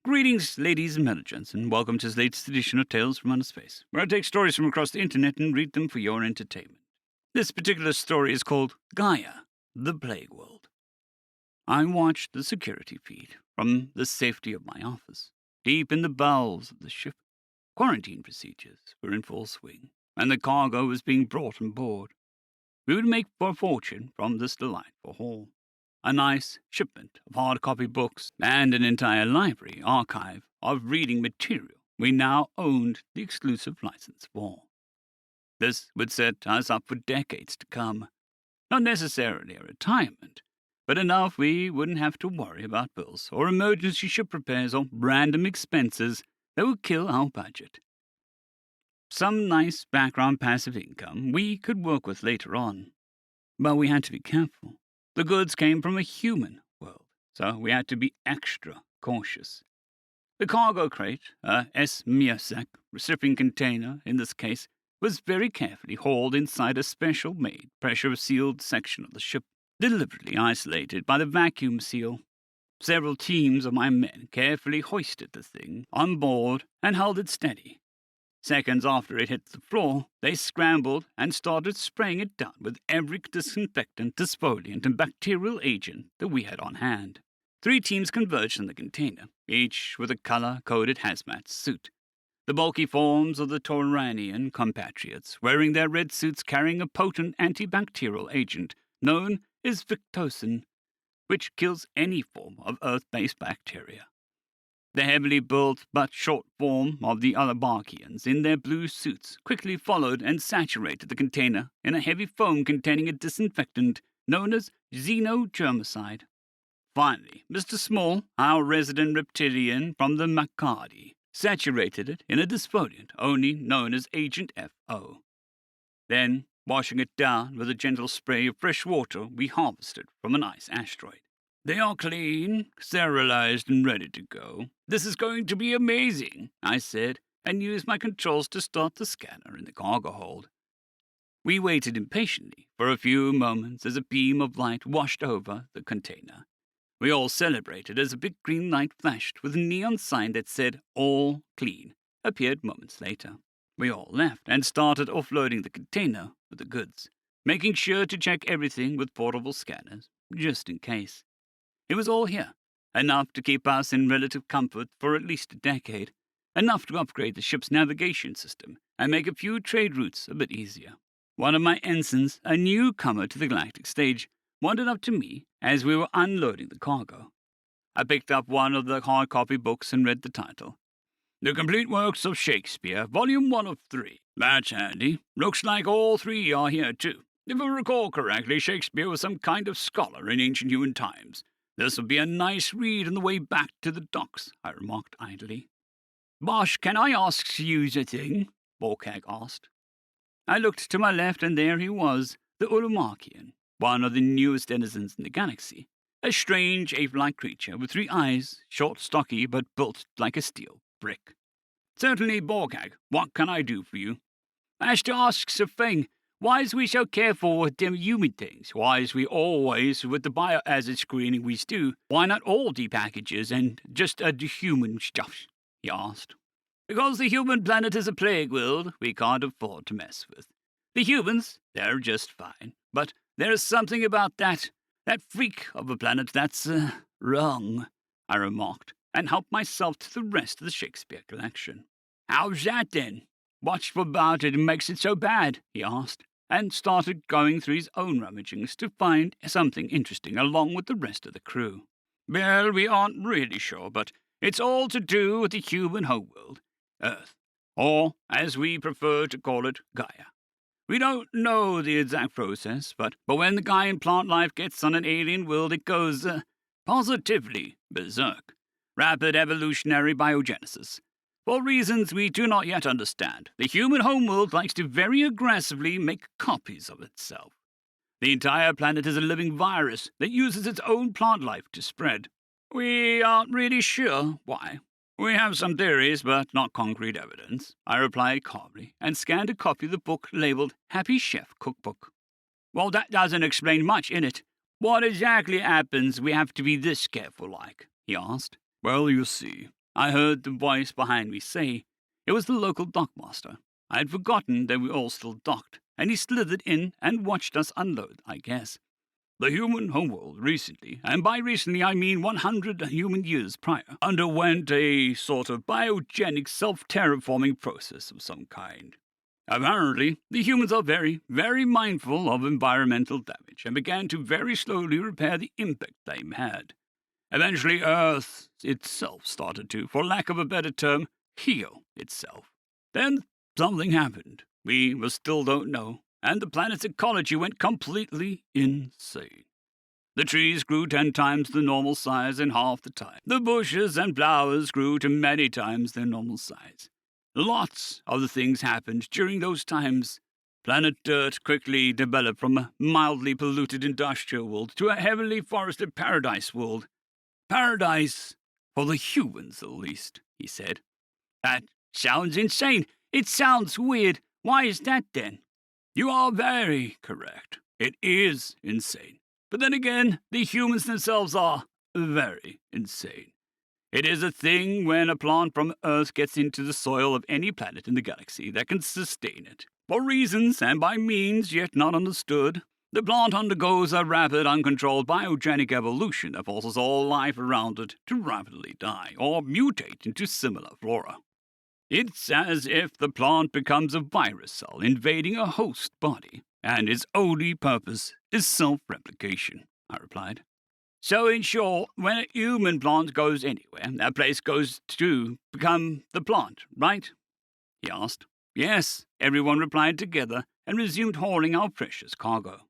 Greetings, ladies and gents, and welcome to this latest edition of Tales from Outer Space, where I take stories from across the internet and read them for your entertainment. This particular story is called Gaia, the PlagueWorld. I watched the security feed from the safety of my office, deep in the bowels of the ship. Quarantine procedures were in full swing, and the cargo was being brought on board. We would make for a fortune from this delightful haul. A nice shipment of hard copy books and an entire library archive of reading material we now owned the exclusive license for. This would set us up for decades to come. Not necessarily a retirement, but enough we wouldn't have to worry about bills or emergency ship repairs or random expenses that would kill our budget. Some nice background passive income we could work with later on. But we had to be careful. The goods came from a human world, so we had to be extra cautious. The cargo crate, a S-Miosek shipping container in this case, was very carefully hauled inside a special-made, pressure-sealed section of the ship, deliberately isolated by the vacuum seal. Several teams of my men carefully hoisted the thing on board and held it steady. Seconds after it hit the floor, they scrambled and started spraying it down with every disinfectant, defoliant, and bacterial agent that we had on hand. 3 teams converged on the container, each with a color-coded hazmat suit. The bulky forms of the Tauranian compatriots, wearing their red suits carrying a potent antibacterial agent known as Victosin, which kills any form of Earth-based bacteria. The heavily built but short form of the Alabarkians in their blue suits quickly followed and saturated the container in a heavy foam containing a disinfectant known as xenogermicide. Finally, Mr. Small, our resident reptilian from the Makadi, saturated it in a defoliant only known as Agent FO. Then, washing it down with a gentle spray of fresh water we harvested from an ice asteroid. They are clean, sterilized, and ready to go. This is going to be amazing, I said, and used my controls to start the scanner in the cargo hold. We waited impatiently for a few moments as a beam of light washed over the container. We all celebrated as a big green light flashed with a neon sign that said, "All clean," appeared moments later. We all left and started offloading the container with the goods, making sure to check everything with portable scanners, just in case. It was all here, enough to keep us in relative comfort for at least a decade, enough to upgrade the ship's navigation system and make a few trade routes a bit easier. One of my ensigns, a newcomer to the galactic stage, wandered up to me as we were unloading the cargo. I picked up one of the hard copy books and read the title. The Complete Works of Shakespeare, Volume 1 of 3. That's handy. Looks like all 3 are here, too. If I recall correctly, Shakespeare was some kind of scholar in ancient human times. This would be a nice read on the way back to the docks, I remarked idly. Bosh, can I ask you a thing? Borkag asked. I looked to my left, and there he was, the Ulumarkian, one of the newest denizens in the galaxy, a strange ape-like creature with 3 eyes, short, stocky, but built like a steel brick. Certainly, Borkag, what can I do for you? I has to ask a thing. Why is we so careful with them human things? Why is we always with the biohazard screening we do? Why not all the packages and just the human stuff? He asked. Because the human planet is a plague world we can't afford to mess with. The humans, they're just fine. But there's something about that freak of a planet that's wrong, I remarked, and helped myself to the rest of the Shakespeare collection. How's that then? What's about it makes it so bad? He asked, and started going through his own rummagings to find something interesting along with the rest of the crew. Well, we aren't really sure, but it's all to do with the human homeworld, Earth, or, as we prefer to call it, Gaia. We don't know the exact process, but when the Gaian plant life gets on an alien world, it goes, positively berserk. Rapid evolutionary biogenesis. For reasons we do not yet understand, the human homeworld likes to very aggressively make copies of itself. The entire planet is a living virus that uses its own plant life to spread. We aren't really sure why. We have some theories, but not concrete evidence, I replied calmly, and scanned a copy of the book labeled Happy Chef Cookbook. Well, that doesn't explain much in it. What exactly happens we have to be this careful like? He asked. Well, you see, I heard the voice behind me say. It was the local dockmaster. I had forgotten that we all still docked, and he slithered in and watched us unload, I guess. The human homeworld recently, and by recently I mean 100 human years prior, underwent a sort of biogenic self-terraforming process of some kind. Apparently, the humans are very, very mindful of environmental damage and began to very slowly repair the impact they had. Eventually, Earth itself started to, for lack of a better term, heal itself. Then something happened. We still don't know, and the planet's ecology went completely insane. The trees grew 10 times the normal size in half the time. The bushes and flowers grew to many times their normal size. Lots of the things happened during those times. Planet Dirt quickly developed from a mildly polluted industrial world to a heavily forested paradise world. Paradise for the humans, at least, he said. That sounds insane. It sounds weird. Why is that, then? You are very correct. It is insane. But then again, the humans themselves are very insane. It is a thing when a plant from Earth gets into the soil of any planet in the galaxy that can sustain it. For reasons and by means yet not understood, the plant undergoes a rapid, uncontrolled biogenic evolution that forces all life around it to rapidly die or mutate into similar flora. It's as if the plant becomes a virus cell invading a host body, and its only purpose is self-replication, I replied. So in short, when a human plant goes anywhere, that place goes to become the plant, right? He asked. Yes, everyone replied together and resumed hauling our precious cargo.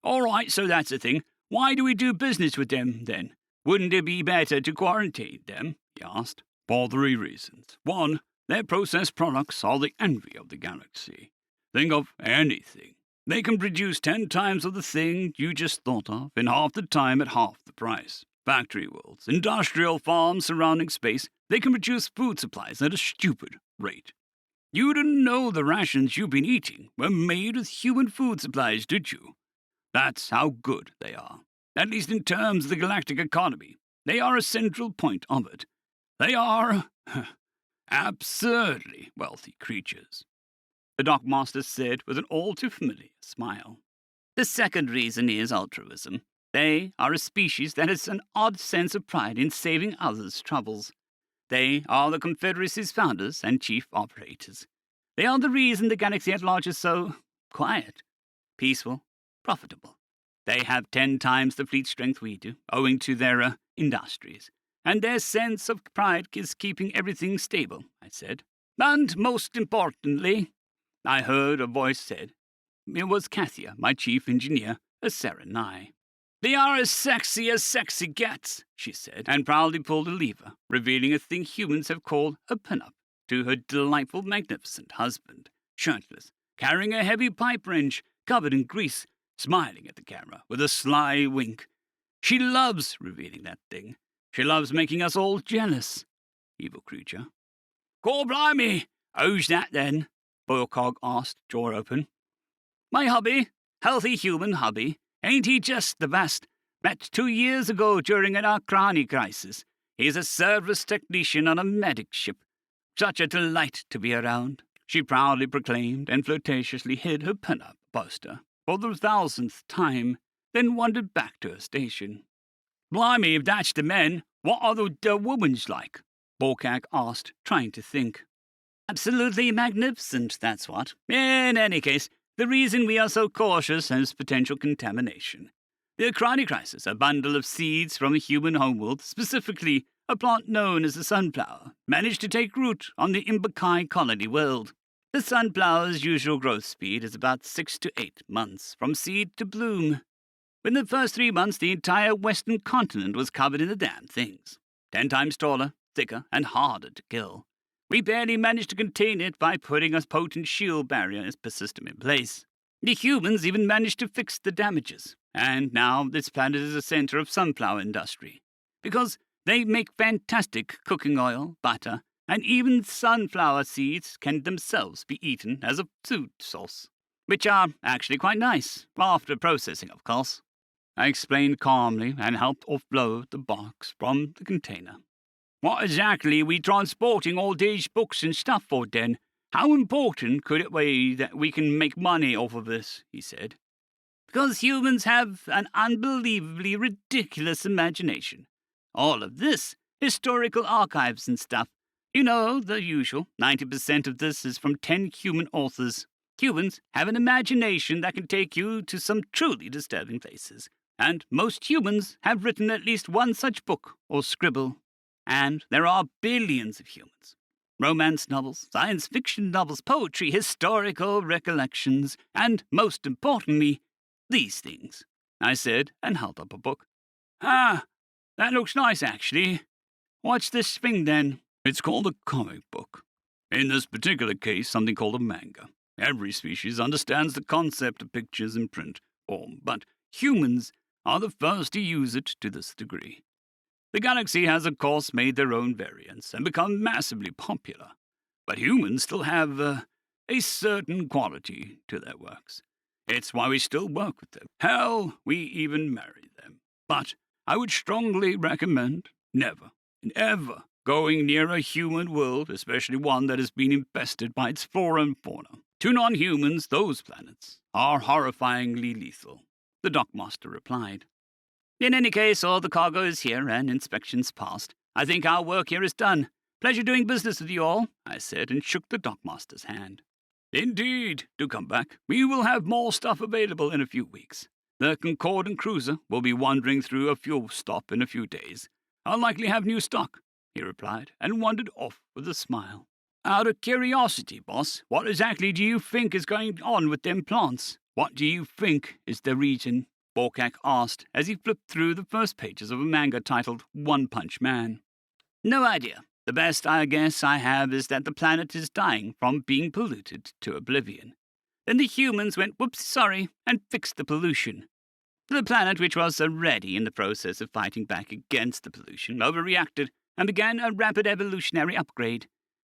All right, so that's the thing. Why do we do business with them, then? Wouldn't it be better to quarantine them? He asked. For 3 reasons. 1, their processed products are the envy of the galaxy. Think of anything. They can produce 10 times of the thing you just thought of in half the time at half the price. Factory worlds, industrial farms surrounding space, they can produce food supplies at a stupid rate. You didn't know the rations you've been eating were made with human food supplies, did you? That's how good they are. At least in terms of the galactic economy. They are a central point of it. They are absurdly wealthy creatures, the dockmaster said with an all-too-familiar smile. The second reason is altruism. They are a species that has an odd sense of pride in saving others' troubles. They are the Confederacy's founders and chief operators. They are the reason the galaxy at large is so quiet, peaceful, profitable. They have 10 times the fleet strength we do, owing to their industries. And their sense of pride is keeping everything stable, I said. And most importantly, I heard a voice said. It was Kathia, my chief engineer, a Serenai. They are as sexy gets, she said, and proudly pulled a lever, revealing a thing humans have called a pin-up, to her delightful, magnificent husband, shirtless, carrying a heavy pipe wrench covered in grease, smiling at the camera with a sly wink. She loves revealing that thing. She loves making us all jealous. Evil creature. Call blimey! Who's that, then? Boilcog asked, jaw open. My hubby, healthy human hubby. Ain't he just the best? Met 2 years ago during an Arcrani crisis. He's a service technician on a medic ship. Such a delight to be around, she proudly proclaimed and flirtatiously hid her pin-up poster for the 1000th time, then wandered back to her station. Blimey, if that's the men, what are the women's like? Borkak asked, trying to think. Absolutely magnificent, that's what. In any case, the reason we are so cautious is potential contamination. The Arcrani crisis, a bundle of seeds from a human homeworld, specifically a plant known as the sunflower, managed to take root on the Imbakai colony world. The sunflower's usual growth speed is about 6 to 8 months, from seed to bloom. Within the first 3 months, the entire western continent was covered in the damn things. 10 times taller, thicker, and harder to kill. We barely managed to contain it by putting a potent shield barrier system in place. The humans even managed to fix the damages. And now this planet is a center of sunflower industry. Because they make fantastic cooking oil, butter, and even sunflower seeds can themselves be eaten as a food source. Which are actually quite nice, after processing, of course. I explained calmly and helped offload the box from the container. What exactly are we transporting all these books and stuff for, then? How important could it be that we can make money off of this?" he said. "Because humans have an unbelievably ridiculous imagination. All of this, historical archives and stuff. You know, the usual. 90% of this is from 10 human authors. Humans have an imagination that can take you to some truly disturbing places. And most humans have written at least one such book or scribble. And there are billions of humans. Romance novels, science fiction novels, poetry, historical recollections, and most importantly, these things," I said, and held up a book. "Ah, that looks nice, actually. What's this thing, then?" "It's called a comic book. In this particular case, something called a manga. Every species understands the concept of pictures in print form, but humans are the first to use it to this degree. The galaxy has, of course, made their own variants and become massively popular, but humans still have a certain quality to their works. It's why we still work with them. Hell, we even marry them. But I would strongly recommend never, ever going near a human world, especially one that has been infested by its flora and fauna. To non-humans, those planets are horrifyingly lethal," the dockmaster replied. "In any case, all the cargo is here and inspections passed. I think our work here is done. Pleasure doing business with you all," I said, and shook the dockmaster's hand. "Indeed, do come back. We will have more stuff available in a few weeks. The Concordant cruiser will be wandering through a fuel stop in a few days. I'll likely have new stock," he replied, and wandered off with a smile. "Out of curiosity, boss, what exactly do you think is going on with them plants? What do you think is the reason?" Borkak asked as he flipped through the first pages of a manga titled One Punch Man. "No idea. The best guess I have is that the planet is dying from being polluted to oblivion. Then the humans went whoops sorry and fixed the pollution. The planet, which was already in the process of fighting back against the pollution, overreacted and began a rapid evolutionary upgrade.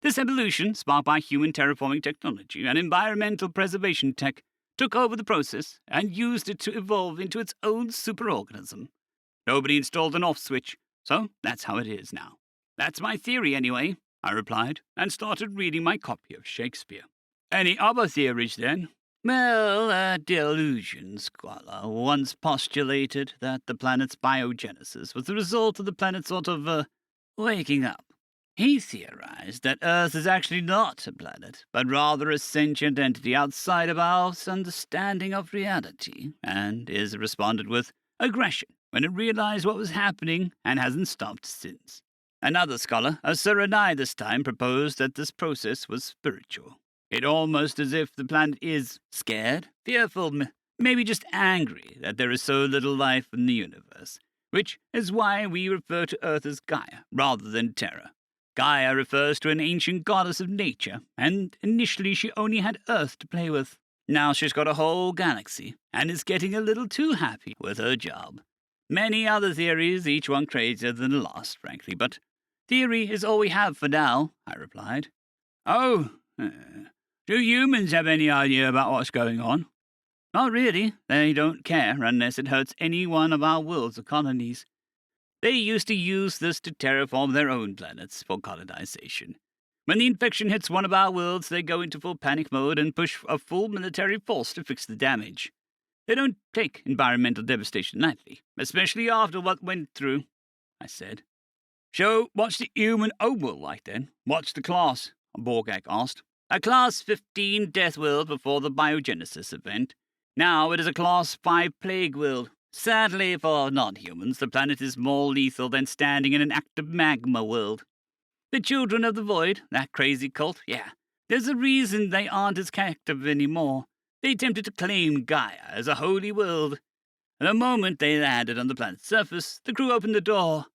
This evolution, sparked by human terraforming technology and environmental preservation tech, took over the process and used it to evolve into its own superorganism. Nobody installed an off switch, so that's how it is now. That's my theory anyway," I replied, and started reading my copy of Shakespeare. "Any other theories, then?" "Well, a delusion scholar once postulated that the planet's biogenesis was the result of the planet sort of, waking up. He theorized that Earth is actually not a planet, but rather a sentient entity outside of our understanding of reality, and is responded with aggression when it realized what was happening and hasn't stopped since. Another scholar, a Suranai this time, proposed that this process was spiritual. It's almost as if the planet is scared, fearful, maybe just angry that there is so little life in the universe, which is why we refer to Earth as Gaia rather than Terra. Gaia refers to an ancient goddess of nature, and initially she only had Earth to play with. Now she's got a whole galaxy, and is getting a little too happy with her job. Many other theories, each one crazier than the last, frankly, but theory is all we have for now," I replied. "Oh, do humans have any idea about what's going on?" "Not really. They don't care unless it hurts any one of our worlds or colonies. They used to use this to terraform their own planets for colonization. When the infection hits one of our worlds, they go into full panic mode and push a full military force to fix the damage. They don't take environmental devastation lightly, especially after what went through," I said. "So, what's the human overworld like, then? What's the class?" Borgak asked. "A Class 15 Deathworld before the biogenesis event. Now it is a Class 5 PlagueWorld. Sadly for non-humans, the planet is more lethal than standing in an active magma world. The Children of the Void, that crazy cult, yeah, there's a reason they aren't as active anymore. They attempted to claim Gaia as a holy world. The moment they landed on the planet's surface, the crew opened the door.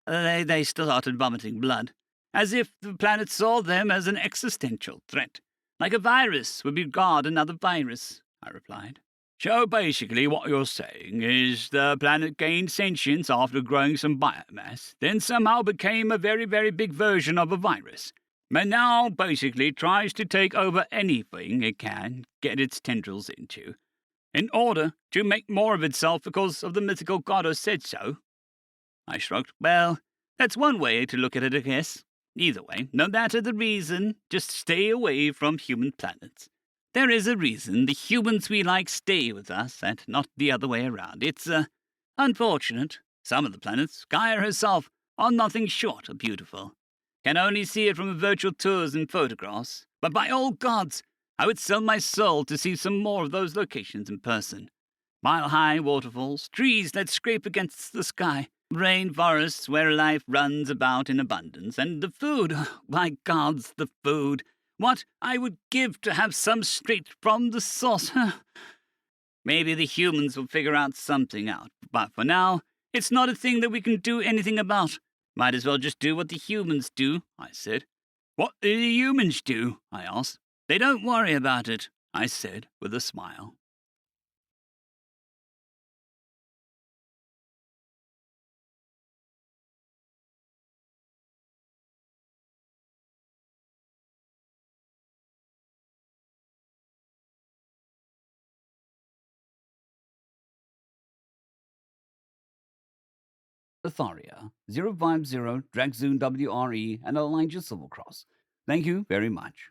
They started vomiting blood, as if the planet saw them as an existential threat, like a virus would regard another virus," I replied. "So basically what you're saying is the planet gained sentience after growing some biomass, then somehow became a very, very big version of a virus, and now basically tries to take over anything it can get its tendrils into, in order to make more of itself because of the mythical goddess said so?" I shrugged. "Well, That's one way to look at it, I guess. Either way, no matter the reason, just stay away from human planets. There is a reason the humans we like stay with us and not the other way around. It's, unfortunate. Some of the planets, Gaia herself, are nothing short of beautiful. Can only see it from virtual tours and photographs. But by all gods, I would sell my soul to see some more of those locations in person. Mile-high waterfalls, trees that scrape against the sky, rainforests where life runs about in abundance, and the food, my gods, the food. What I would give to have some straight from the source. Maybe the humans will figure out something out, but for now, it's not a thing that we can do anything about. Might as well just do what the humans do, I said. What do the humans do? I asked. They don't worry about it, I said with a smile. Atharia, 050 Dragzoon WRE, and Elijah Silvercross. Thank you very much.